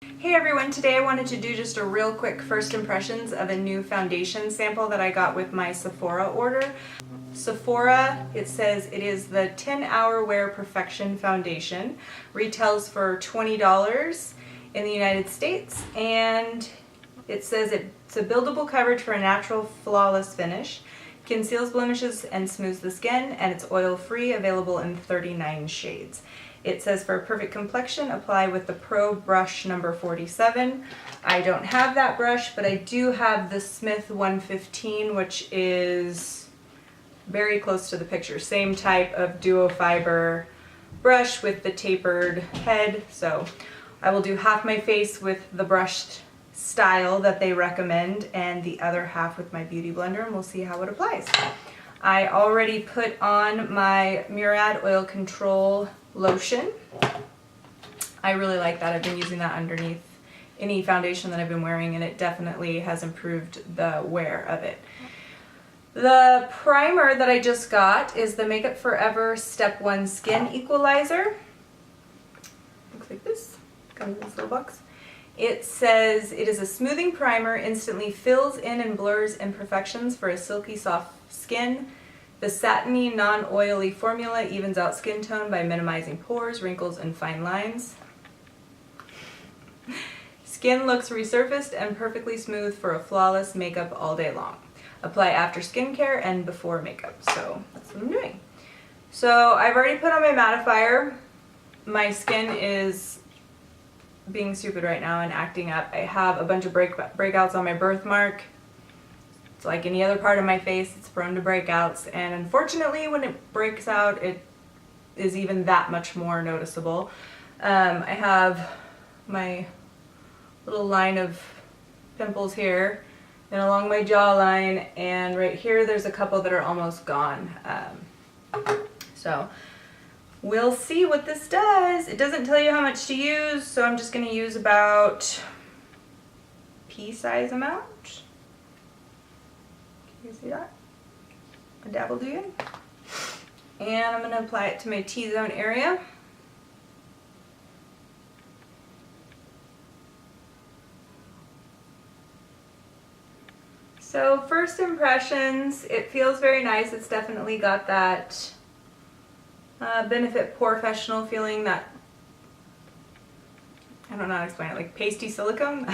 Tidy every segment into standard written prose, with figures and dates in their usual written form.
Hey everyone, today I wanted to do just a real quick first impressions of a new foundation sample that I got with my Sephora order. Sephora, it says it is the 10-Hour Wear Perfection Foundation. Retails for $20 in the United States, and it says it's a buildable coverage for a natural flawless finish. Conceals blemishes and smooths the skin, and it's oil-free, available in 39 shades. It says for a perfect complexion, apply with the Pro Brush number 47. I don't have that brush, but I do have the Smith 115, which is very close to the picture. Same type of duo fiber brush with the tapered head. So I will do half my face with the brushed style that they recommend and the other half with my beauty blender, and we'll see how it applies. I already put on my Murad Oil Control lotion. I really like that. I've been using that underneath any foundation that I've been wearing, and it definitely has improved the wear of it. The primer that I just got is the Makeup Forever Step 1 Skin Equalizer. Looks like this. Comes in this little box. It says it is a smoothing primer, instantly fills in and blurs imperfections for a silky soft skin. The satiny, non-oily formula evens out skin tone by minimizing pores, wrinkles, and fine lines. Skin looks resurfaced and perfectly smooth for a flawless makeup all day long. Apply after skincare and before makeup. So that's what I'm doing. So I've already put on my mattifier. My skin is being stupid right now and acting up. I have a bunch of breakouts on my birthmark. It's like any other part of my face, it's prone to breakouts, and unfortunately when it breaks out it is even that much more noticeable. I have my little line of pimples here and along my jawline, and right here there's a couple that are almost gone. So we'll see what this does. It doesn't tell you how much to use, so I'm just going to use about pea-size amount. You see that? A dabble do you? And I'm going to apply it to my T-zone area. So first impressions, it feels very nice. It's definitely got that Benefit Professional feeling, that, I don't know how to explain it, like pasty silicone.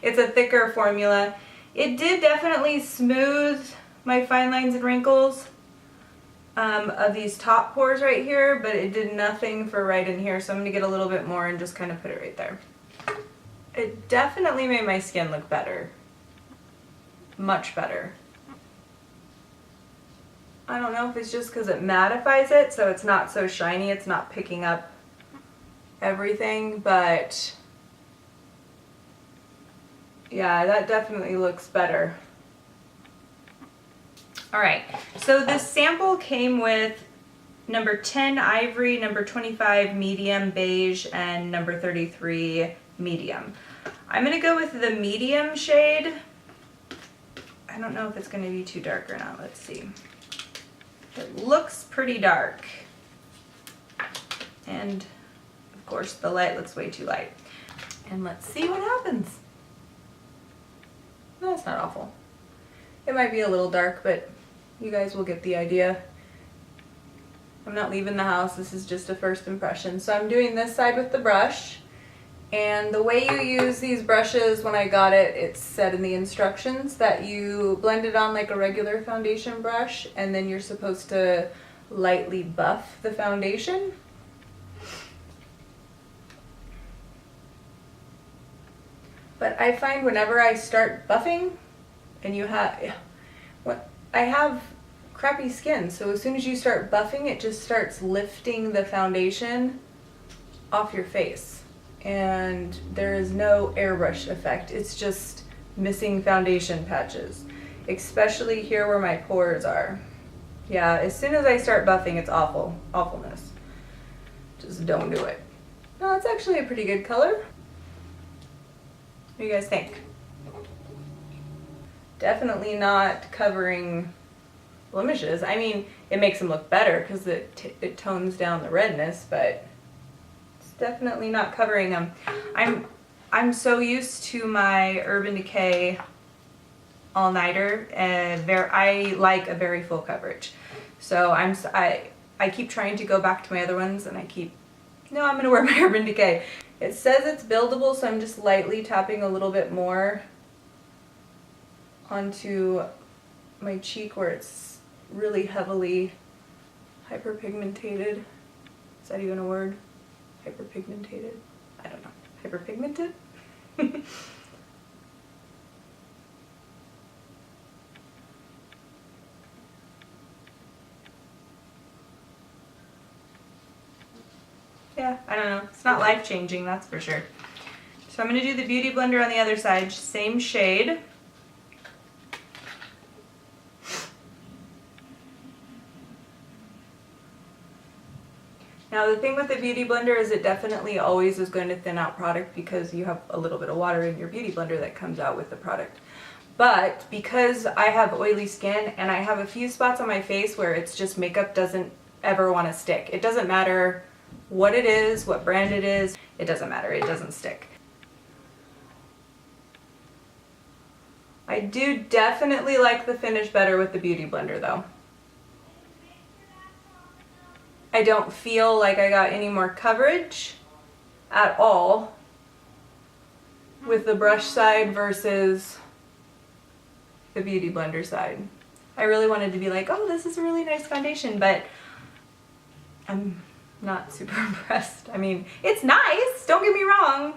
It's a thicker formula. It did definitely smooth my fine lines and wrinkles of these top pores right here, but it did nothing for right in here, so I'm going to get a little bit more and just kind of put it right there. It definitely made my skin look better. Much better. I don't know if it's just because it mattifies it, so it's not so shiny, it's not picking up everything, but yeah, that definitely looks better. Alright, so this sample came with number 10 ivory, number 25 medium beige, and number 33 medium. I'm going to go with the medium shade. I don't know if it's going to be too dark or not. Let's see. It looks pretty dark. And of course the light looks way too light. And let's see what happens. No, it's not awful. It might be a little dark, but you guys will get the idea. I'm not leaving the house. This is just a first impression. So I'm doing this side with the brush. And the way you use these brushes, when I got it, it said in the instructions that you blend it on like a regular foundation brush, and then you're supposed to lightly buff the foundation. But I find whenever I start buffing, and I have crappy skin, so as soon as you start buffing, it just starts lifting the foundation off your face. And there is no airbrush effect. It's just missing foundation patches, especially here where my pores are. Yeah, as soon as I start buffing, it's awfulness. Just don't do it. No, it's actually a pretty good color. What do you guys think? Definitely not covering blemishes. I mean, it makes them look better because it tones down the redness, but it's definitely not covering them. I'm I'm so used to my Urban Decay all-nighter, and I like a very full coverage. So I keep trying to go back to my other ones, and no, I'm gonna wear my Urban Decay. It says it's buildable, so I'm just lightly tapping a little bit more onto my cheek where it's really heavily hyperpigmentated. Is that even a word? Hyperpigmentated? I don't know. Hyperpigmented? Yeah, I don't know. It's not life-changing, that's for sure. So I'm going to do the Beauty Blender on the other side, same shade. Now the thing with the Beauty Blender is it definitely always is going to thin out product because you have a little bit of water in your Beauty Blender that comes out with the product. But because I have oily skin and I have a few spots on my face where it's just makeup doesn't ever want to stick. It doesn't matter what it is, what brand it is, it doesn't matter, it doesn't stick. I do definitely like the finish better with the Beauty Blender though. I don't feel like I got any more coverage at all with the brush side versus the Beauty Blender side. I really wanted to be like, oh, this is a really nice foundation, but I'm not super impressed. I mean, it's nice, don't get me wrong.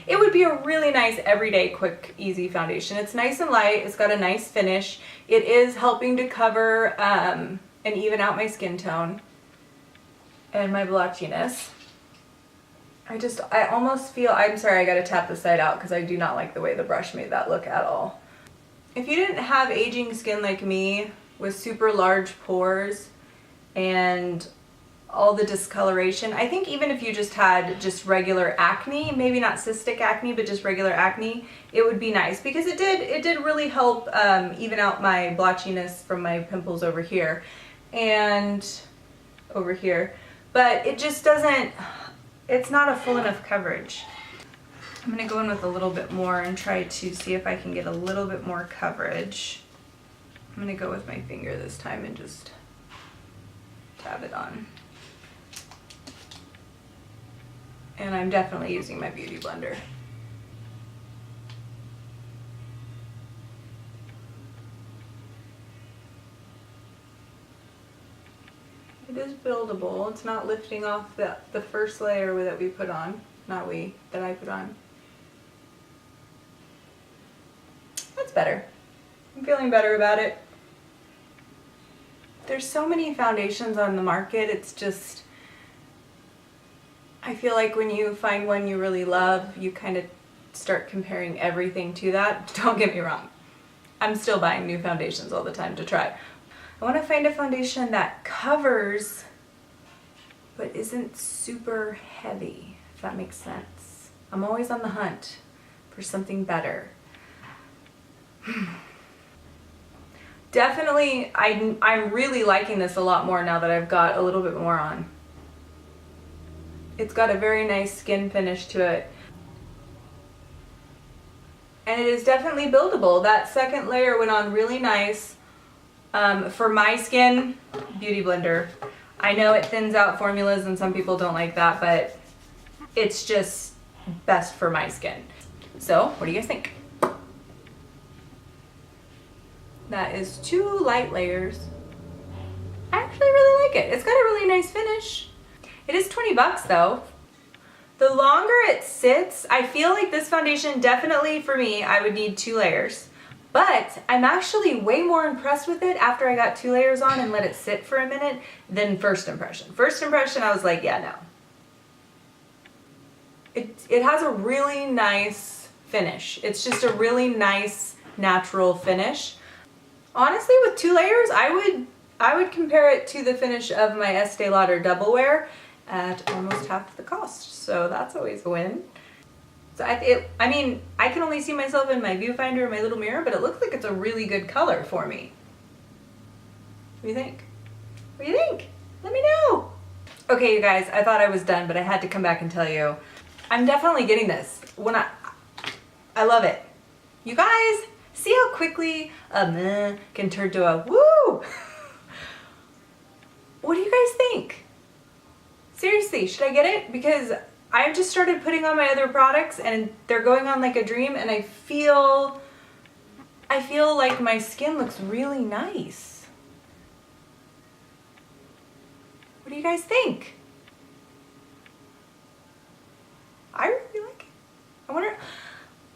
It would be a really nice everyday quick easy foundation. It's nice and light, it's got a nice finish. It is helping to cover and even out my skin tone and my blotchiness. I almost feel, I'm sorry, I gotta tap this side out because I do not like the way the brush made that look at all. If you didn't have aging skin like me with super large pores and all the discoloration, I think even if you just had just regular acne, maybe not cystic acne, but just regular acne, it would be nice because it did really help even out my blotchiness from my pimples over here and over here. But it just doesn't, it's not a full enough coverage. I'm going to go in with a little bit more and try to see if I can get a little bit more coverage. I'm going to go with my finger this time and just tap it on. And I'm definitely using my Beauty Blender. It is buildable. It's not lifting off the first layer that we put on. That I put on. That's better. I'm feeling better about it. There's so many foundations on the market, it's just, I feel like when you find one you really love, you kind of start comparing everything to that. Don't get me wrong. I'm still buying new foundations all the time to try. I want to find a foundation that covers but isn't super heavy, if that makes sense. I'm always on the hunt for something better. Definitely, I'm really liking this a lot more now that I've got a little bit more on. It's got a very nice skin finish to it. And it is definitely buildable. That second layer went on really nice. For my skin, Beauty Blender. I know it thins out formulas and some people don't like that, but it's just best for my skin. So, what do you guys think? That is 2 light layers. I actually really like it. It's got a really nice finish. It is 20 bucks though. The longer it sits, I feel like this foundation definitely for me, I would need 2 layers. But I'm actually way more impressed with it after I got 2 layers on and let it sit for a minute than first impression. First impression, I was like, yeah, no. It has a really nice finish. It's just a really nice natural finish. Honestly, with 2 layers, I would compare it to the finish of my Estee Lauder Double Wear at almost half the cost. So that's always a win. So I mean, I can only see myself in my viewfinder in my little mirror, but it looks like it's a really good color for me. What do you think? What do you think? Let me know. Okay, you guys, I thought I was done, but I had to come back and tell you, I'm definitely getting this. I love it. You guys, see how quickly a meh can turn to a woo? What do you guys think? Seriously, should I get it? Because I've just started putting on my other products and they're going on like a dream, and I feel like my skin looks really nice. What do you guys think? I really like it. I wonder,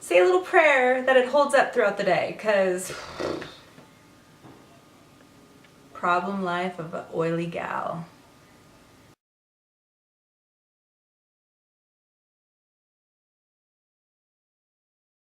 say a little prayer that it holds up throughout the day, because problem life of an oily gal.